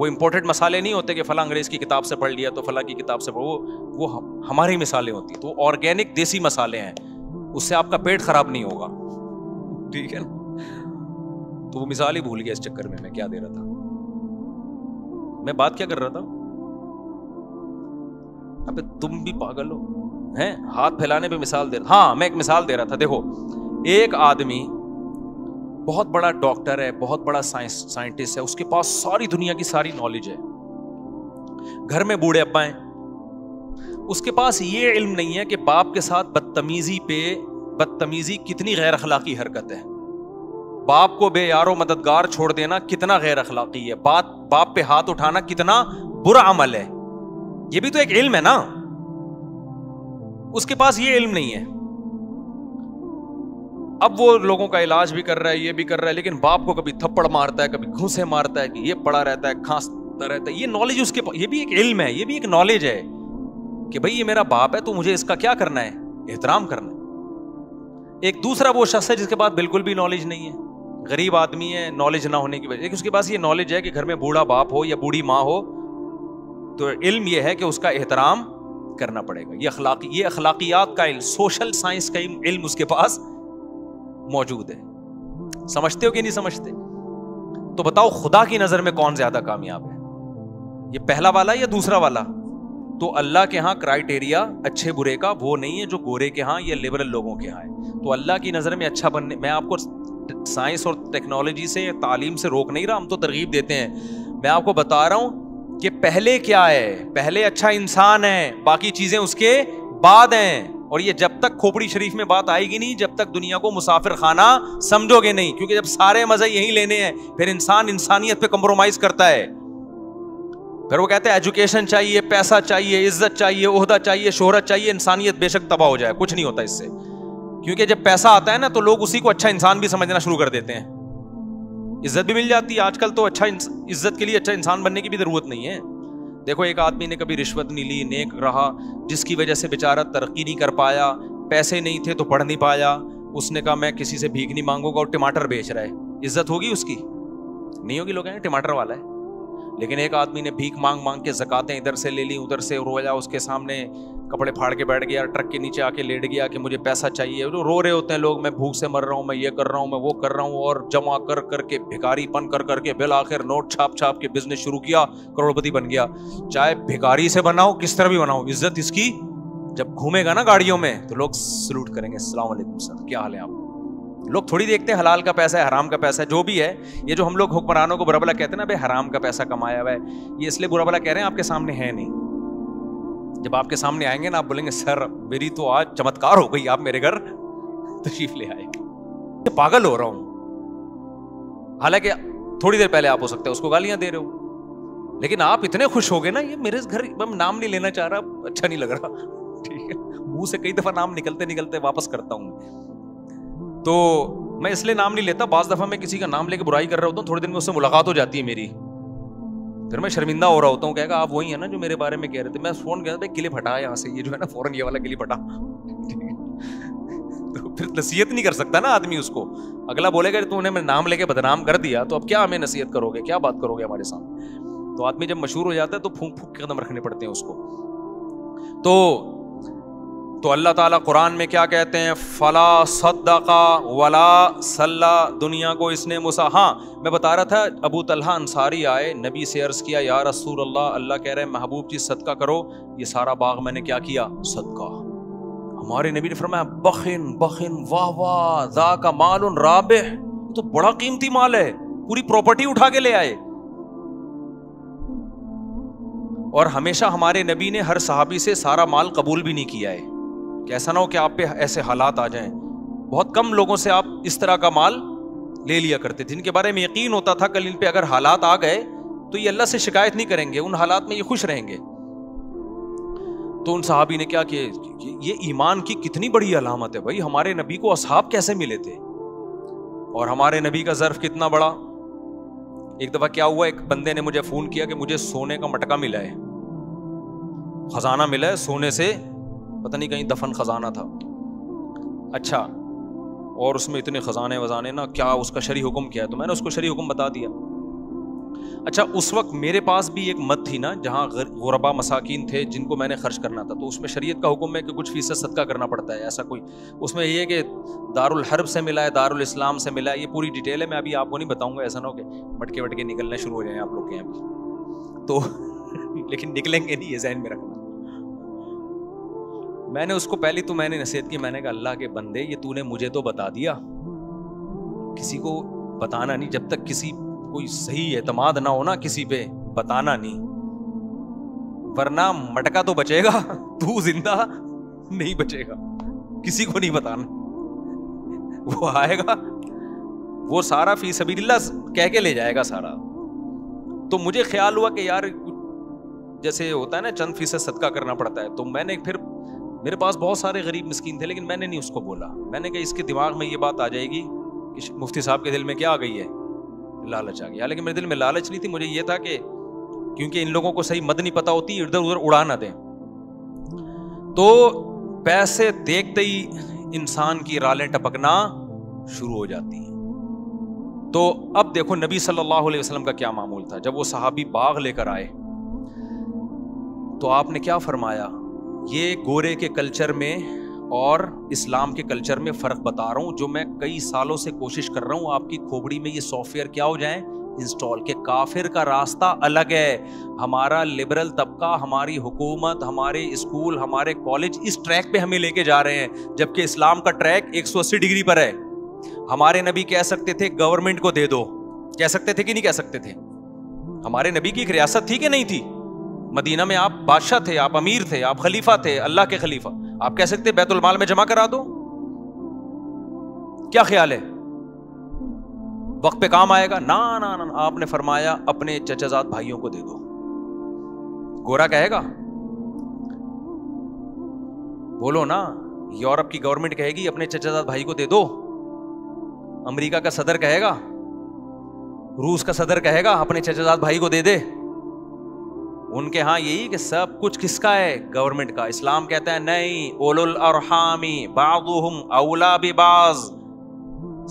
وہ امپورٹڈ مسالے نہیں ہوتے کہ فلاں انگریز کی کتاب سے پڑھ لیا تو فلاں کی کتاب سے وہ ہماری مثالیں ہوتی ہیں. تو آرگینک دیسی مسالے ہیں, اس سے آپ کا پیٹ خراب نہیں ہوگا, ٹھیک ہے نا. تو وہ مثال ہی بھول گیا اس چکر میں کیا دے رہا تھا, میں بات کیا کر رہا تھا. ابے تم بھی پاگل ہو ہیں, ہاتھ پھیلانے پہ مثال دے رہا. ہاں میں ایک مثال دے رہا تھا. دیکھو ایک آدمی بہت بڑا ڈاکٹر ہے, بہت بڑا سائنٹسٹ ہے, اس کے پاس ساری دنیا کی ساری نالج ہے, گھر میں بوڑھے ابا ہیں, اس کے پاس یہ علم نہیں ہے کہ باپ کے ساتھ بدتمیزی کتنی غیر اخلاقی حرکت ہے, باپ کو بے یار و مددگار چھوڑ دینا کتنا غیر اخلاقی ہے, باپ پہ ہاتھ اٹھانا کتنا برا عمل ہے. یہ بھی تو ایک علم ہے نا. اس کے پاس یہ علم نہیں ہے. اب وہ لوگوں کا علاج بھی کر رہا ہے, یہ بھی کر رہا ہے, لیکن باپ کو کبھی تھپڑ مارتا ہے, کبھی گھوسے مارتا ہے, کہ یہ پڑا رہتا ہے, کھانستا رہتا ہے. یہ نالج اس کے پاس, یہ بھی ایک علم ہے, یہ بھی ایک نالج ہے کہ بھائی یہ میرا باپ ہے تو مجھے اس کا کیا کرنا ہے, احترام کرنا ہے. ایک دوسرا وہ شخص ہے جس کے پاس بالکل بھی نالج نہیں ہے, غریب آدمی ہے, نالج نہ ہونے کی وجہ سے. اس کے پاس یہ نالج ہے کہ گھر میں بوڑھا باپ ہو یا بوڑھی ماں ہو تو علم یہ ہے کہ اس کا احترام کرنا پڑے گا. یہ اخلاقیات کا علم, سوشل سائنس کا علم اس کے پاس موجود ہے. سمجھتے ہو کہ نہیں سمجھتے؟ تو بتاؤ خدا کی نظر میں کون زیادہ کامیاب ہے, یہ پہلا والا یا دوسرا والا؟ تو اللہ کے ہاں کرائٹیریا اچھے برے کا وہ نہیں ہے جو گورے کے ہاں یا لبرل لوگوں کے ہاں ہے. تو اللہ کی نظر میں اچھا بننے, میں آپ کو سائنس اور ٹیکنالوجی سے, تعلیم سے روک نہیں رہا, ہم تو ترغیب دیتے ہیں. میں آپ کو بتا رہا ہوں کہ پہلے کیا ہے, پہلے اچھا انسان ہے, باقی چیزیں اس کے بعد ہیں. اور یہ جب تک کھوپڑی شریف میں بات آئے گی نہیں, جب تک دنیا کو مسافر خانہ سمجھو گے نہیں, کیونکہ جب سارے مزے یہی لینے ہیں پھر انسان انسانیت پہ کمپرومائز کرتا ہے. پھر وہ کہتے ہیں ایجوکیشن چاہیے, پیسہ چاہیے, عزت چاہیے, عہدہ چاہیے, شہرت چاہیے. انسانیت بے شک تباہ ہو جائے, کچھ نہیں ہوتا اس سے, کیونکہ جب پیسہ آتا ہے نا تو لوگ اسی کو اچھا انسان بھی سمجھنا شروع کر دیتے ہیں. عزت بھی مل جاتی ہے آج کل تو, اچھا عزت کے لیے اچھا انسان بننے کی بھی ضرورت نہیں ہے. دیکھو ایک آدمی نے کبھی رشوت نہیں لی, نیک رہا, جس کی وجہ سے بیچارہ ترقی نہیں کر پایا, پیسے نہیں تھے تو پڑھ نہیں پایا. اس نے کہا میں کسی سے بھیک نہیں مانگوں گا, اور ٹماٹر بیچ رہا ہے. عزت ہوگی اس کی؟ نہیں ہوگی. لوگ کہیں گے ٹماٹر والا ہے. لیکن ایک آدمی نے بھیک مانگ کے زکاتیں ادھر سے لے لی, ادھر سے رویا, اس کے سامنے کپڑے پھاڑ کے بیٹھ گیا, ٹرک کے نیچے آ کے لیٹ گیا کہ مجھے پیسہ چاہیے. رو رہے ہوتے ہیں لوگ, میں بھوک سے مر رہا ہوں, میں یہ کر رہا ہوں, میں وہ کر رہا ہوں, اور جمع کر کے بھکاری پن کر کے بالآخر نوٹ چھاپ کے بزنس شروع کیا, کروڑپتی بن گیا. چاہے بھکاری سے بناؤ, کس طرح بھی بناؤ, عزت اس کی جب گھومے گا نا گاڑیوں میں تو لوگ سلوٹ کریں گے, السلام علیکم سر, کیا حال ہے آپ. لوگ تھوڑی دیکھتے ہیں حلال کا پیسہ ہے, حرام کا پیسہ ہے, جو بھی ہے. یہ جو ہم لوگ حکمرانوں کو برا بھلا کہتے ہیں نا, بھائی حرام کا پیسہ کمایا ہوا ہے, یہ اس لیے برا بھلا کہہ رہے ہیں, آپ کے سامنے ہے نہیں. جب آپ کے سامنے آئیں گے نا, آپ بولیں گے سر میری تو آج چمتکار ہو گئی, آپ میرے گھر تشریف لے آئے. پاگل ہو رہا ہوں, حالانکہ تھوڑی دیر پہلے آپ ہو سکتے ہیں اس کو گالیاں دے رہے ہو, لیکن آپ اتنے خوش ہو گئے نا, یہ میرے گھر, میں نام نہیں لینا چاہ رہا, اچھا نہیں لگ رہا, ٹھیک ہے, منہ سے کئی دفعہ نام نکلتے واپس کرتا ہوں. تو میں اس لیے نام نہیں لیتا, بعض دفعہ میں کسی کا نام لے کے برائی کر رہا ہوتا ہوں, تھوڑے دن میں اس سے ملاقات ہو جاتی ہے میری, پھر میں شرمندہ ہو رہا ہوتا ہوں, کہے گا آپ وہی ہیں نا جو میرے بارے میں کہہ رہے تھے. میں فون کیا تھا, کلپ ہٹا یہاں سے, یہ جو ہے نا فوراً یہ والا کلپ ہٹا. تو پھر نصیحت نہیں کر سکتا نا آدمی اس کو, اگلا بولے گا تو نے نام لے کے بدنام کر دیا, تو اب کیا ہمیں نصیحت کرو گے, کیا بات کرو گے ہمارے سامنے. تو آدمی جب مشہور ہو جاتا ہے تو پھونک کے قدم رکھنے پڑتے ہیں اس کو. تو اللہ تعالیٰ قرآن میں کیا کہتے ہیں, فلا صدق ولا صلی, دنیا کو اس نے ہاں میں بتا رہا تھا, ابو طلحہ انصاری آئے, نبی سے عرض کیا یا رسول اللہ, اللہ کہہ رہے ہیں محبوب جی صدقہ کرو, یہ سارا باغ میں نے کیا کیا, صدقہ. ہمارے نبی نے فرمایا بخن واہ واہ, ذاک مال رابح, یہ تو بڑا قیمتی مال ہے, پوری پراپرٹی اٹھا کے لے آئے. اور ہمیشہ ہمارے نبی نے ہر صحابی سے سارا مال قبول بھی نہیں کیا ہے, کہ ایسا نہ ہو کہ آپ پہ ایسے حالات آ جائیں. بہت کم لوگوں سے آپ اس طرح کا مال لے لیا کرتے تھے, جن کے بارے میں یقین ہوتا تھا کل ان پہ اگر حالات آ گئے تو یہ اللہ سے شکایت نہیں کریں گے, ان حالات میں یہ خوش رہیں گے. تو ان صحابی نے کیا کہ یہ ایمان کی کتنی بڑی علامت ہے بھائی, ہمارے نبی کو اصحاب کیسے ملے تھے, اور ہمارے نبی کا ظرف کتنا بڑا. ایک دفعہ کیا ہوا, ایک بندے نے مجھے فون کیا کہ مجھے سونے کا مٹکا ملا ہے, خزانہ ملا ہے سونے سے, پتہ نہیں کہیں دفن خزانہ تھا. اچھا, اور اس میں اتنے خزانے وزانے نا, کیا اس کا شرعی حکم کیا ہے, تو میں نے اس کو شرعی حکم بتا دیا. اچھا اس وقت میرے پاس بھی ایک مد تھی نا جہاں غربا مساکین تھے جن کو میں نے خرچ کرنا تھا, تو اس میں شریعت کا حکم ہے کہ کچھ فیصد صدقہ کرنا پڑتا ہے. ایسا کوئی اس میں یہ ہے کہ دارالحرب سے ملا ہے, دارالاسلام سے ملا ہے, یہ پوری ڈیٹیل ہے, میں ابھی آپ کو نہیں بتاؤں گا, ایسا نہ ہو کہ مٹکے وٹکے نکلنے شروع ہو جائیں آپ لوگ کے یہاں بھی تو لیکن نکلیں گے نہیں, یہ ذہن میں رکھنا. میں نے اس کو پہلی تو میں نے نصیحت کی, میں نے کہا اللہ کے بندے یہ تو نے مجھے تو بتا دیا, کسی کو بتانا نہیں, جب تک کسی کوئی صحیح اعتماد نہ ہونا کسی پہ بتانا نہیں, ورنہ مٹکا تو بچے گا, تو زندہ نہیں بچے گا, کسی کو نہیں بتانا. وہ آئے گا وہ سارا فی سبیل اللہ کہہ کے لے جائے گا سارا. تو مجھے خیال ہوا کہ یار جیسے ہوتا ہے نا چند فیصد صدقہ کرنا پڑتا ہے, تو میں نے پھر میرے پاس بہت سارے غریب مسکین تھے لیکن میں نے نہیں اس کو بولا. میں نے کہا اس کے دماغ میں یہ بات آ جائے گی کہ مفتی صاحب کے دل میں کیا آ گئی ہے, لالچ آ گیا. حالانکہ میرے دل میں لالچ نہیں تھی, مجھے یہ تھا کہ کیونکہ ان لوگوں کو صحیح مد نہیں پتا ہوتی, ادھر ادھر اڑا نہ دیں. تو پیسے دیکھتے ہی انسان کی رالیں ٹپکنا شروع ہو جاتی ہیں. تو اب دیکھو نبی صلی اللہ علیہ وسلم کا کیا معمول تھا. جب وہ صحابی باغ لے کر آئے تو آپ نے کیا فرمایا, یہ گورے کے کلچر میں اور اسلام کے کلچر میں فرق بتا رہا ہوں جو میں کئی سالوں سے کوشش کر رہا ہوں آپ کی کھوپڑی میں یہ سافٹ ویئر کیا ہو جائیں انسٹال, کہ کافر کا راستہ الگ ہے, ہمارا لبرل طبقہ, ہماری حکومت, ہمارے اسکول, ہمارے کالج اس ٹریک پہ ہمیں لے کے جا رہے ہیں, جبکہ اسلام کا ٹریک 180 ڈگری پر ہے. ہمارے نبی کہہ سکتے تھے گورنمنٹ کو دے دو, کہہ سکتے تھے کہ نہیں کہہ سکتے تھے؟ ہمارے نبی کی ایک ریاست تھی کہ نہیں تھی؟ مدینہ میں آپ بادشاہ تھے, آپ امیر تھے, آپ خلیفہ تھے, اللہ کے خلیفہ. آپ کہہ سکتے بیت المال میں جمع کرا دو, کیا خیال ہے وقت پہ کام آئے گا؟ نا نا نا, آپ نے فرمایا اپنے چچا زاد بھائیوں کو دے دو. گورا کہے گا, بولو نا, یورپ کی گورنمنٹ کہے گی اپنے چچا زاد بھائی کو دے دو, امریکہ کا صدر کہے گا, روس کا صدر کہے گا اپنے چچا زاد بھائی کو دے دے. ان کے ہاں یہی کہ سب کچھ کس کا ہے؟ گورنمنٹ کا. اسلام کہتا ہے نہیں, اولو الارحام بعضهم اولا ببعض,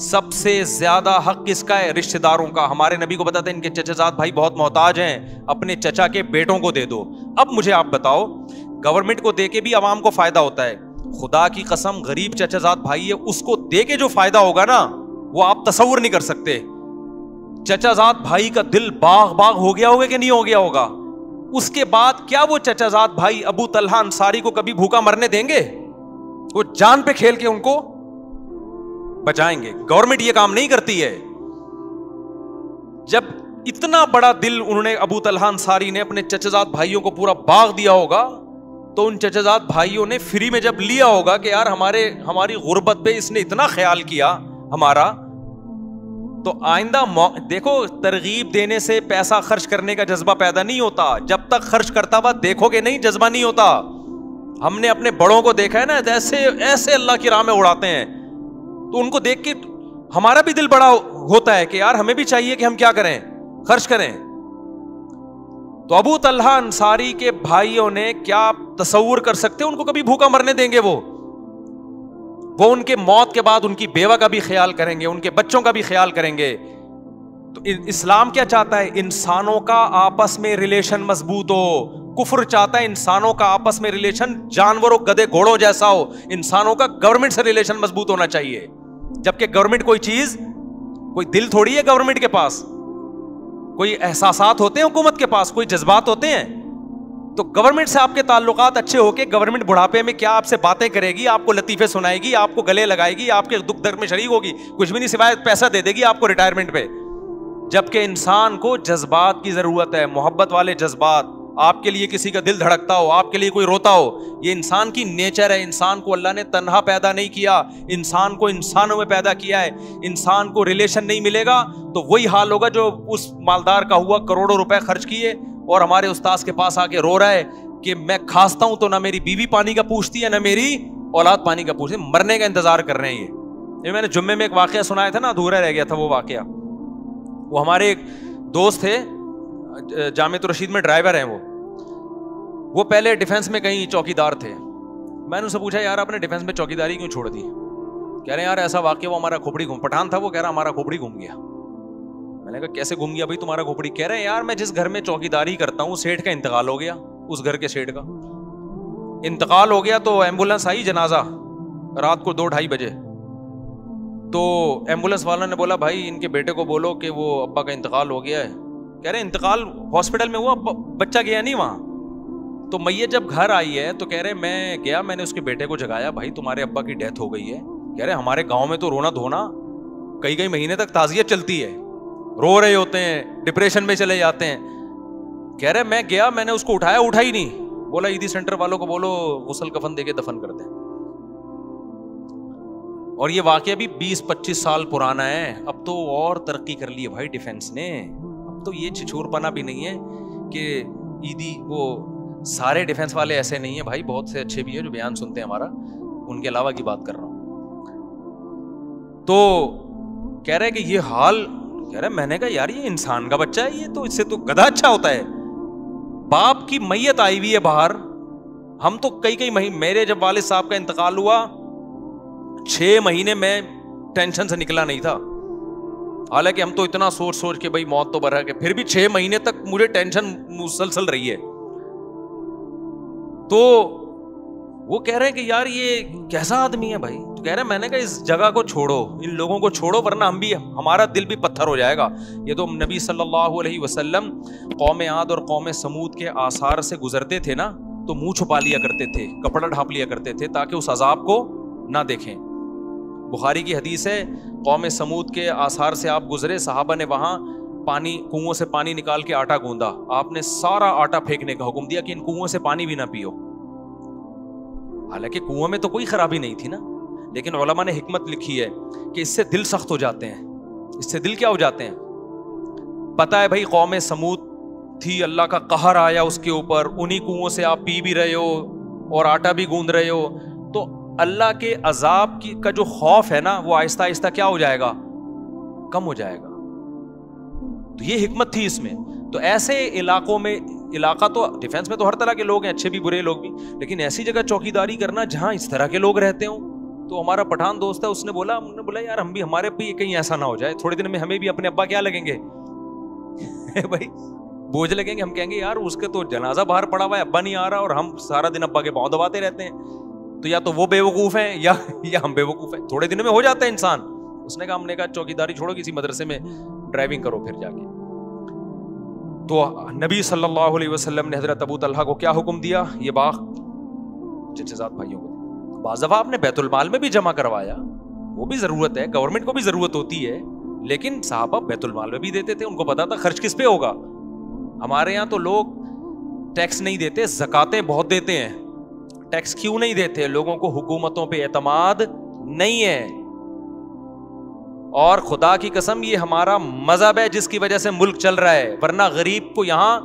سب سے زیادہ حق کس کا ہے؟ رشتہ داروں کا. ہمارے نبی کو بتاتے ہیں ان کے چچا زاد بھائی بہت محتاج ہیں, اپنے چچا کے بیٹوں کو دے دو. اب مجھے آپ بتاؤ, گورنمنٹ کو دے کے بھی عوام کو فائدہ ہوتا ہے, خدا کی قسم غریب چچا زاد بھائی ہے اس کو دے کے جو فائدہ ہوگا نا وہ آپ تصور نہیں کر سکتے. چچا زاد بھائی کا دل باغ باغ ہو گیا ہوگا کہ نہیں ہو گیا ہوگا؟ اس کے بعد کیا وہ چچا زاد بھائی ابو طلحہ انصاری کو کبھی بھوکا مرنے دیں گے؟ وہ جان پہ کھیل کے ان کو بچائیں گے. گورنمنٹ یہ کام نہیں کرتی ہے. جب اتنا بڑا دل انہوں نے ابو طلحہ انصاری نے اپنے چچا زاد بھائیوں کو پورا باغ دیا ہوگا, تو ان چچا زاد بھائیوں نے فری میں جب لیا ہوگا کہ یار ہماری غربت پہ اس نے اتنا خیال کیا ہمارا, تو آئندہ دیکھو ترغیب دینے سے پیسہ خرچ کرنے کا جذبہ پیدا نہیں ہوتا. جب تک خرچ کرتا ہوا دیکھو گے نہیں جذبہ نہیں ہوتا. ہم نے اپنے بڑوں کو دیکھا ہے نا ایسے اللہ کی راہ میں اڑاتے ہیں, تو ان کو دیکھ کے ہمارا بھی دل بڑا ہوتا ہے کہ یار ہمیں بھی چاہیے کہ ہم کیا کریں, خرچ کریں. تو ابو طلحہ انصاری کے بھائیوں نے کیا تصور کر سکتے ان کو کبھی بھوکا مرنے دیں گے؟ وہ ان کے موت کے بعد ان کی بیوہ کا بھی خیال کریں گے, ان کے بچوں کا بھی خیال کریں گے. تو اسلام کیا چاہتا ہے؟ انسانوں کا آپس میں ریلیشن مضبوط ہو. کفر چاہتا ہے انسانوں کا آپس میں ریلیشن جانوروں گدے گھوڑوں جیسا ہو. انسانوں کا گورنمنٹ سے ریلیشن مضبوط ہونا چاہیے, جبکہ گورنمنٹ کوئی چیز, کوئی دل تھوڑی ہے گورنمنٹ کے پاس, کوئی احساسات ہوتے ہیں حکومت کے پاس, کوئی جذبات ہوتے ہیں. تو گورنمنٹ سے آپ کے تعلقات اچھے ہو کے گورنمنٹ بڑھاپے میں کیا آپ سے باتیں کرے گی, آپ کو لطیفے سنائے گی, آپ کو گلے لگائے گی, آپ کے دکھ درد میں شریک ہوگی, کچھ بھی نہیں سوائے پیسہ دے دے گی آپ کو ریٹائرمنٹ پہ. جبکہ انسان کو جذبات کی ضرورت ہے, محبت والے جذبات. آپ کے لیے کسی کا دل دھڑکتا ہو, آپ کے لیے کوئی روتا ہو, یہ انسان کی نیچر ہے. انسان کو اللہ نے تنہا پیدا نہیں کیا, انسان کو انسانوں میں پیدا کیا ہے. انسان کو ریلیشن نہیں ملے گا تو وہی حال ہوگا جو اس مالدار کا ہوا, کروڑوں روپے خرچ کیے اور ہمارے استاذ کے پاس آ کے رو رہا ہے کہ میں کھانستا ہوں تو نہ میری بیوی پانی کا پوچھتی ہے نہ میری اولاد پانی کا پوچھتی, مرنے کا انتظار کر رہے ہیں. یہ میں نے جمعے میں ایک واقعہ سنایا تھا نا, ادھورا رہ گیا تھا وہ واقعہ. وہ ہمارے ایک دوست تھے, جامعۃ الرشید میں ڈرائیور ہیں وہ پہلے ڈیفینس میں کہیں چوکیدار تھے. میں نے ان سے پوچھا یار آپ نے ڈیفینس میں چوکیداری کیوں چھوڑ دی؟ کہہ رہے ہیں یار ایسا واقعہ, وہ ہمارا کھوپڑی گھوم, پٹھان تھا وہ, کہہ رہا ہمارا کھوپڑی گھوم گیا. میں نے کہا کیسے گم گیا بھائی تمہارا کھوپڑی؟ کہہ رہے ہیں یار میں جس گھر میں چوکیداری کرتا ہوں سیٹھ کا انتقال ہو گیا, اس گھر کے سیٹھ کا انتقال ہو گیا, تو ایمبولینس آئی جنازہ رات کو 2-2:30 بجے, تو ایمبولینس والا نے بولا بھائی ان کے بیٹے کو بولو کہ وہ ابا کا انتقال ہو گیا ہے. کہہ رہے انتقال ہاسپٹل میں ہوا, بچہ گیا نہیں وہاں. تو میت جب گھر آئی ہے تو کہہ رہے میں گیا, میں نے اس کے بیٹے کو جگایا, بھائی تمہارے ابا کی ڈیتھ ہو گئی ہے. کہہ رہے ہمارے گاؤں میں تو رونا دھونا کئی مہینے تک تعزیت چلتی ہے, رو رہے ہوتے ہیں, ڈپریشن میں چلے جاتے ہیں. کہہ رہے میں گیا, میں نے اس کو اٹھایا, اٹھا ہی نہیں. بولا عیدی سینٹر والوں کو بولو غسل کفن دے کے دفن کر دیں. اور یہ واقعہ بھی 20-25 سال پرانا ہے. اب تو اور ترقی کر لی ہے بھائی ڈیفنس نے. اب تو یہ چھچور پنا بھی نہیں ہے کہ عیدی, وہ سارے ڈیفنس والے ایسے نہیں ہیں بھائی, بہت سے اچھے بھی ہیں جو بیان سنتے ہیں ہمارا, ان کے علاوہ کی بات کر رہا ہوں. تو کہہ رہے کہ یہ حال, کہہ رہے میں نے کہا یار یہ انسان کا بچہ ہے, یہ تو اس سے تو گدھا اچھا ہوتا ہے. باپ کی میت آئی ہوئی ہے باہر, ہم تو کئی مہینے, میرے جب والد صاحب کا انتقال ہوا 6 مہینے میں ٹینشن سے نکلا نہیں تھا. حالانکہ ہم تو اتنا سوچ کے بھائی موت تو برا ہے, پھر بھی 6 مہینے تک مجھے ٹینشن مسلسل رہی ہے. تو وہ کہہ رہے ہیں کہ یار یہ کیسا آدمی ہے بھائی. تو کہہ رہے ہیں میں نے کہا اس جگہ کو چھوڑو, ان لوگوں کو چھوڑو, ورنہ ہمارا دل بھی پتھر ہو جائے گا. یہ تو نبی صلی اللہ علیہ وسلم قوم عاد اور قوم سمود کے آثار سے گزرتے تھے نا, تو منہ چھپا لیا کرتے تھے, کپڑا ڈھانپ لیا کرتے تھے تاکہ اس عذاب کو نہ دیکھیں. بخاری کی حدیث ہے, قوم سمود کے آثار سے آپ گزرے, صحابہ نے وہاں کنوؤں سے پانی نکال کے آٹا گوندا, آپ نے سارا آٹا پھینکنے کا حکم دیا کہ ان کنوؤں سے پانی بھی نہ پیو. حالانکہ کنویں میں تو کوئی خرابی نہیں تھی نا, لیکن علماء نے حکمت لکھی ہے کہ اس سے دل سخت ہو جاتے ہیں. اس سے دل کیا ہو جاتے ہیں, پتا ہے بھائی قوم سمود تھی, اللہ کا قہر آیا اس کے اوپر, انہی کنوؤں سے آپ پی بھی رہے ہو اور آٹا بھی گوند رہے ہو, تو اللہ کے عذاب کا جو خوف ہے نا وہ آہستہ آہستہ کیا ہو جائے گا, کم ہو جائے گا. تو یہ حکمت تھی اس میں. تو ایسے علاقوں میں, علاقہ تو ڈیفنس میں تو ہر طرح کے لوگ ہیں, اچھے بھی برے لوگ بھی, لیکن ایسی جگہ چوکیداری کرنا جہاں اس طرح کے لوگ رہتے ہوں. تو ہمارا پٹھان دوست ہے, اس نے بولا یار ہم بھی, ہمارے بھی کہیں ایسا نہ ہو جائے, تھوڑے دن میں ہمیں بھی اپنے ابا کیا لگیں گے بھائی, بوجھ لگیں گے. ہم کہیں گے یار اس کے تو جنازہ باہر پڑا ہوا ہے, ابا نہیں آ رہا, اور ہم سارا دن ابا کے پاؤں دباتے رہتے ہیں. تو یا تو وہ بے وقوف ہیں یا ہم بے وقوف ہیں. تھوڑے دن میں ہو جاتا ہے انسان. اس نے کہا, ہم نے کہا چوکیداری چھوڑو, کسی مدرسے میں ڈرائیونگ کرو پھر جا کے. تو نبی صلی اللہ علیہ وسلم نے حضرت ابو طلحہ کو کیا حکم دیا, یہ باغ چچے زاد بھائیوں کو. بعض دفعہ آپ نے بیت المال میں بھی جمع کروایا, وہ بھی ضرورت ہے, گورنمنٹ کو بھی ضرورت ہوتی ہے, لیکن صحابہ بیت المال میں بھی دیتے تھے, ان کو پتا تھا خرچ کس پہ ہوگا. ہمارے یہاں تو لوگ ٹیکس نہیں دیتے, زکاتیں بہت دیتے ہیں. ٹیکس کیوں نہیں دیتے؟ لوگوں کو حکومتوں پہ اعتماد نہیں ہے. اور خدا کی قسم یہ ہمارا مذہب ہے جس کی وجہ سے ملک چل رہا ہے, ورنہ غریب کو یہاں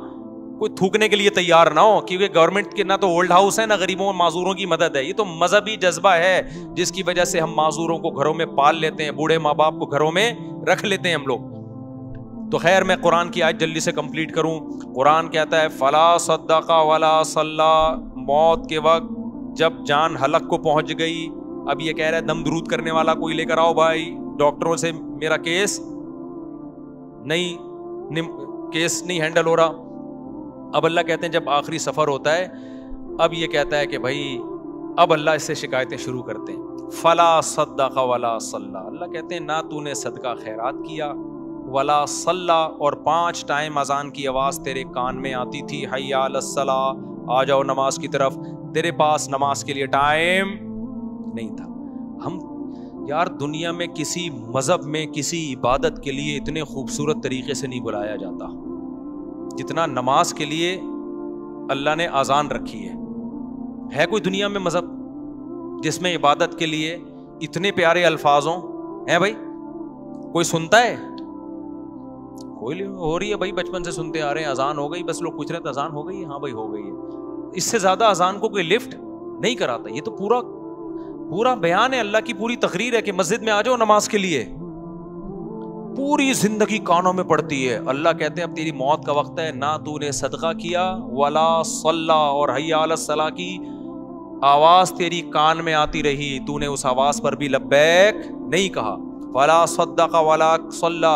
کوئی تھوکنے کے لیے تیار نہ ہو, کیونکہ گورنمنٹ کے نہ تو اولڈ ہاؤس ہے, نہ غریبوں اور معذوروں کی مدد ہے. یہ تو مذہبی جذبہ ہے جس کی وجہ سے ہم معذوروں کو گھروں میں پال لیتے ہیں, بوڑھے ماں باپ کو گھروں میں رکھ لیتے ہیں ہم لوگ. تو خیر میں قرآن کی آیت جلدی سے کمپلیٹ کروں. قرآن کہتا ہے فلا صدق ولا صلی, موت کے وقت جب جان حلق کو پہنچ گئی, اب یہ کہہ رہا ہے دم درود کرنے والا کوئی لے کر آؤ بھائی, ڈاکٹروں سے میرا کیس نہیں ہینڈل ہو رہا. اب اللہ کہتے ہیں جب آخری سفر ہوتا ہے, اب یہ کہتا ہے کہ بھائی اب اللہ اس سے شکایتیں شروع کرتے ہیں. فلا صدق ولا صلی, اللہ کہتے ہیں نہ تو نے صدقہ خیرات کیا, ولا صلی, اور 5 ٹائم اذان کی آواز تیرے کان میں آتی تھی, حی علی الصلاۃ, آ جاؤ نماز کی طرف, تیرے پاس نماز کے لیے ٹائم نہیں تھا. ہم یار دنیا میں کسی مذہب میں کسی عبادت کے لیے اتنے خوبصورت طریقے سے نہیں بلایا جاتا جتنا نماز کے لیے اللہ نے اذان رکھی ہے. ہے کوئی دنیا میں مذہب جس میں عبادت کے لیے اتنے پیارے الفاظ ہوں؟ ہے بھائی کوئی سنتا ہے؟ کوئی ہو رہی ہے بھائی, بچپن سے سنتے آ رہے ہیں, اذان ہو گئی, بس لوگ پوچھ رہے ہیں اذان ہو گئی ہے, ہاں بھائی ہو گئی ہے. اس سے زیادہ اذان کو کوئی لفٹ نہیں کراتا. یہ تو پورا بیان ہے, اللہ کی پوری تقریر ہے کہ مسجد میں آ جاؤ نماز کے لیے. پوری زندگی کانوں میں پڑتی ہے. اللہ کہتے ہیں اب تیری موت کا وقت ہے, نہ تو نے صدقہ کیا, ولا صلی, اور حی علی الصلاۃ کی آواز تیری کان میں آتی رہی, تو نے اس آواز پر بھی لبیک نہیں کہا. ولا صدق ولا صلی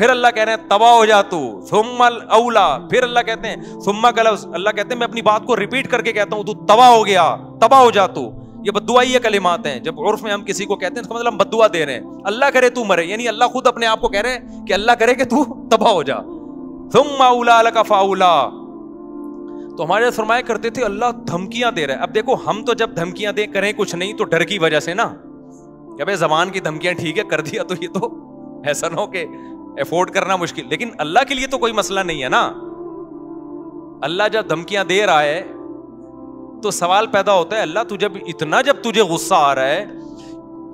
پھر اللہ کہہ رہے ہیں تباہ ہو جا تو، ثم الاولا، پھر اللہ کہتے ہیں ثم کا لفظ، اللہ کہتے ہیں میں اپنی بات کو ریپیٹ کر کے کہتا ہوں تو تباہ ہو گیا، تباہ ہو جا تو. یہ بددعائی کلمات ہیں. جب عرف میں ہم کسی کو کہتے ہیں اس کا مطلب ہم بددعا دے رہے ہیں. اللہ کرے تو مرے، یعنی اللہ خود اپنے آپ کو کہہ رہے ہیں کہ اللہ کرے کہ تو تباہ ہو جا. ثم اولا لک فاولا. تو ہمارے فرمایا کرتے تھے اللہ دھمکیاں دے رہا ہے. اب دیکھو ہم تو جب دھمکیاں دیں کریں کچھ نہیں تو ڈر کی وجہ سے نا کہ بھائی زبان کی دھمکیاں ٹھیک ہے کر دیا تو یہ تو ایسا نہ ہو کہ افورڈ کرنا مشکل. لیکن اللہ کے لیے تو کوئی مسئلہ نہیں ہے نا. اللہ جب دھمکیاں دے رہا ہے تو سوال پیدا ہوتا ہے اللہ جب تجھے غصہ آ رہا ہے،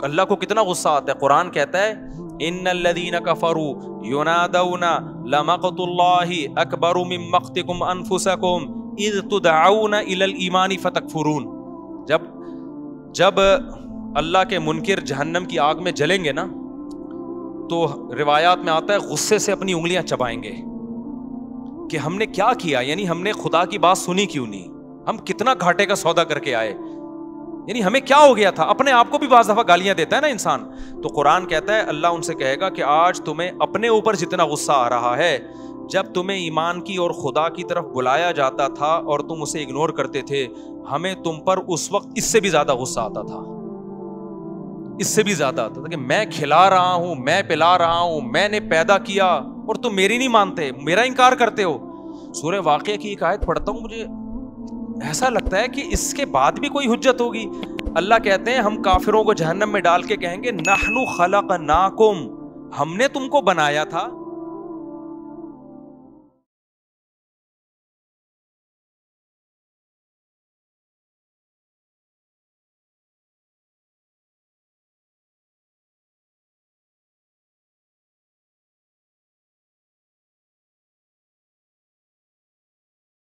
اللہ کو کتنا غصہ آتا ہے. قرآن کہتا ہے ان الذین کفروا ینادون لمقت اللہ اکبر من مقتکم انفسکم اذ تدعون الی الایمان فتکفرون. جب اللہ کے منکر جہنم کی آگ میں جلیں گے نا تو روایات میں آتا ہے غصے سے اپنی انگلیاں چبائیں گے کہ ہم نے کیا کیا، یعنی ہم نے خدا کی بات سنی کیوں نہیں، ہم کتنا گھاٹے کا سودا کر کے آئے، یعنی ہمیں کیا ہو گیا تھا. اپنے آپ کو بھی بعض دفعہ گالیاں دیتا ہے نا انسان. تو قرآن کہتا ہے اللہ ان سے کہے گا کہ آج تمہیں اپنے اوپر جتنا غصہ آ رہا ہے، جب تمہیں ایمان کی اور خدا کی طرف بلایا جاتا تھا اور تم اسے اگنور کرتے تھے، ہمیں تم پر اس وقت اس سے بھی زیادہ غصہ آتا تھا، اس سے بھی زیادہ آتا تھا کہ میں کھلا رہا ہوں، میں پلا رہا ہوں، میں نے پیدا کیا اور تم میری نہیں مانتے، میرا انکار کرتے ہو. سورہ واقعہ کی ایک آیت پڑھتا ہوں، مجھے ایسا لگتا ہے کہ اس کے بعد بھی کوئی حجت ہوگی. اللہ کہتے ہیں ہم کافروں کو جہنم میں ڈال کے کہیں گے نحن خلقناکم، ہم نے تم کو بنایا تھا